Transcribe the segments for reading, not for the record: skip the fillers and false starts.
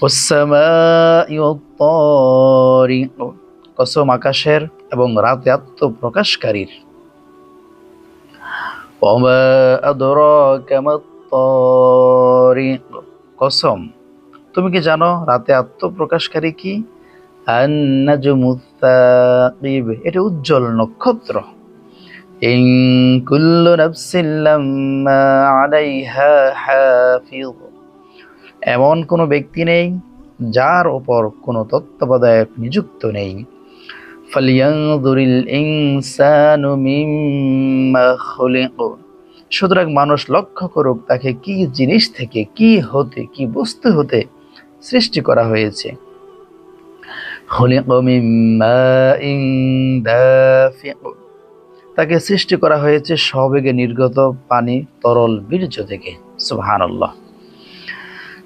ওয়াস-সামাই ওয়াত-তারিক, কসম আকাশের এবং রাতে আত্মপ্রকাশকারীর। ওয়া মা আদরাকা মাত-তারিক, কসম, তুমি কি জানো রাতে আত্মপ্রকাশকারী কি? আন-নাজমুস-সাকিব, এটা উজ্জ্বল নক্ষত্র। ইন কুল্লু নাফসিন লাম্মা আলাইহা হাফিজ, এমন কোনো ব্যক্তি নেই যার ওপর কোনো তত্ত্বাবধায়ক নিযুক্ত নেই। ফালিয়ানজুরিল ইনসানু মিম্মা খুলিক, সুতরাং মানুষ লক্ষ্য করুক তাকে কি জিনিস থেকে, কি হতে, কি বস্তু হতে সৃষ্টি করা হয়েছে। খুলিকা মিন মাইন দাফিক, তাকে সৃষ্টি করা হয়েছে সবেগে নির্গত পানি তরল বীর্য থেকে। সুবহানাল্লাহ।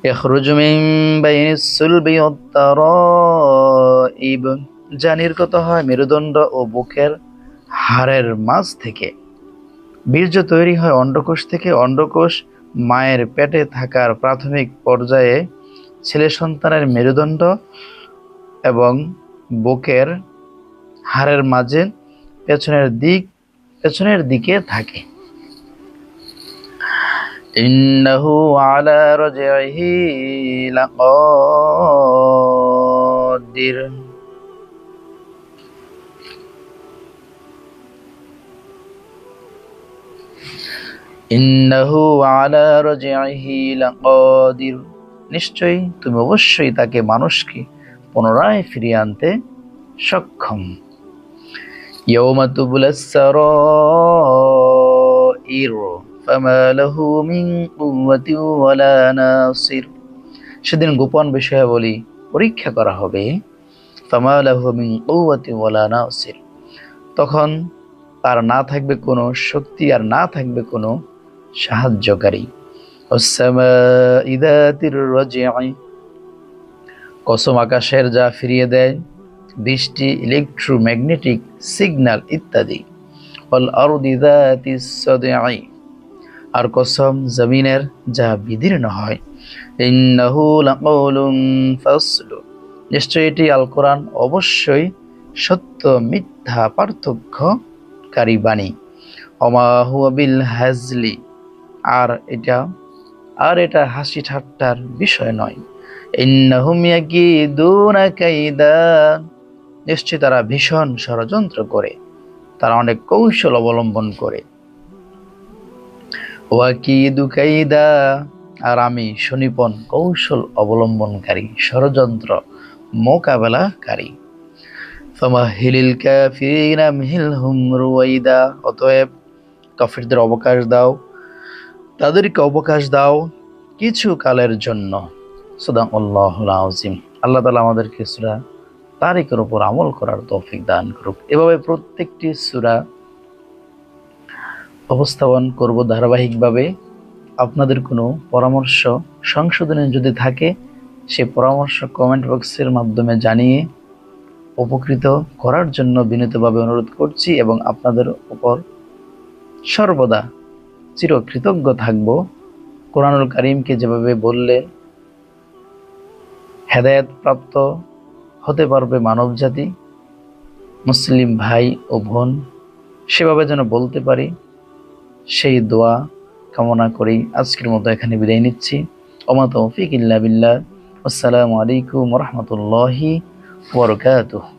ইয়াখরুজু মিন বাইনিস সুলবি ওয়াত তারাইব, যা নির্গত হয় মেরুদণ্ড ও বুকের হাড়ের মাঝ থেকে। বীর্য তৈরি হয় অন্ডকোষ থেকে। অন্ডকোষ মায়ের পেটে থাকার প্রাথমিক পর্যায়ে ছেলে সন্তানের মেরুদণ্ড এবং বুকের হাড়ের মাঝে পেছনের দিকে থাকে। ইন্নাহু আলা রাজইহি লাকাদির, ইন্নাহু আলা রাজইহি লাকাদির, নিশ্চয়ই তুমি অবশ্যই তাকে মানুষকে পুনরায় ফিরিয়ে আনতে সক্ষম। ইয়াওমা তুবলাস সারাইর ফামা লাহু মিন কুওয়াতিন ওয়ালা নাসির, সেদিন গোপন বিষয়াবলী পরীক্ষা করা হবে। ফামা লাহু মিন কুওয়াতিন ওয়ালা নাসির, তখন তার না থাকবে কোনো শক্তি আর না থাকবে কোনো সাহায্যকারী। ওয়াস-সামাই যাতির রাজই, কসম আকাশের যা ফিরিয়ে দেয় বৃষ্টি, ইলেকট্রোম্যাগনেটিক সিগন্যাল ইত্যাদি। ওয়াল আরদি যাতিস সাদঈ, আর কসম জমিনের যা বিদীর্ণ হয়। ইন্নাহু লাকাউলুন ফাসল, নিশ্চয়ই এটি আল কোরআন অবশ্যই সত্য মিথ্যা পার্থক্যকারী বাণী। ওমা হুয়া বিল হাজলি, আর এটা হাসি ঠাট্টার বিষয় নয়। ইন্নাহুম ইয়াকিদুনা কাইদা, নিশ্চয় তারা ভীষণ ষড়যন্ত্র করে, তারা অনেক কৌশল অবলম্বন করে। ওয়াকিদু কাইদা, আর আমি সুনিপুণ কৌশল অবলম্বনকারী, ষড়যন্ত্র মোকাবেলাকারী। ফামাহিলিল কাফিরিনা আমহিলহুম রুওয়াইদা, অতএব কাফিরদের অবকাশ দাও, তাদেরকে অবকাশ দাও কিছু কালের জন্য। সাদাকাল্লাহুল আযীম। আল্লাহ তাআলা আমাদেরকে সূরা তারিকের উপর আমল করার তৌফিক দান করুক। এভাবে প্রত্যেকটি সূরা উপস্থাপন করব ধারাবাহিকভাবে। আপনাদের কোনো পরামর্শ সংশোধনের যদি থাকে, সে পরামর্শ কমেন্ট বক্সের মাধ্যমে জানিয়ে উপকৃত করার জন্য বিনীতভাবে অনুরোধ করছি এবং আপনাদের উপর সর্বদা চিরকৃতজ্ঞ থাকব। কোরআনুল কারীমকে যেভাবে বললে হেদায়েত প্রাপ্ত হতে পারবে মানবজাতি, মুসলিম ভাই ও বোন, সেভাবে যেন বলতে পারি, সেই দোয়া কামনা করি আজকের মতো এখানে বিদায় নিচ্ছি। ওমা তৌফিক ইল্লা বিল্লাহ। আসসালামু আলাইকুম ওয়া রাহমাতুল্লাহি ওয়া বারাকাতুহু।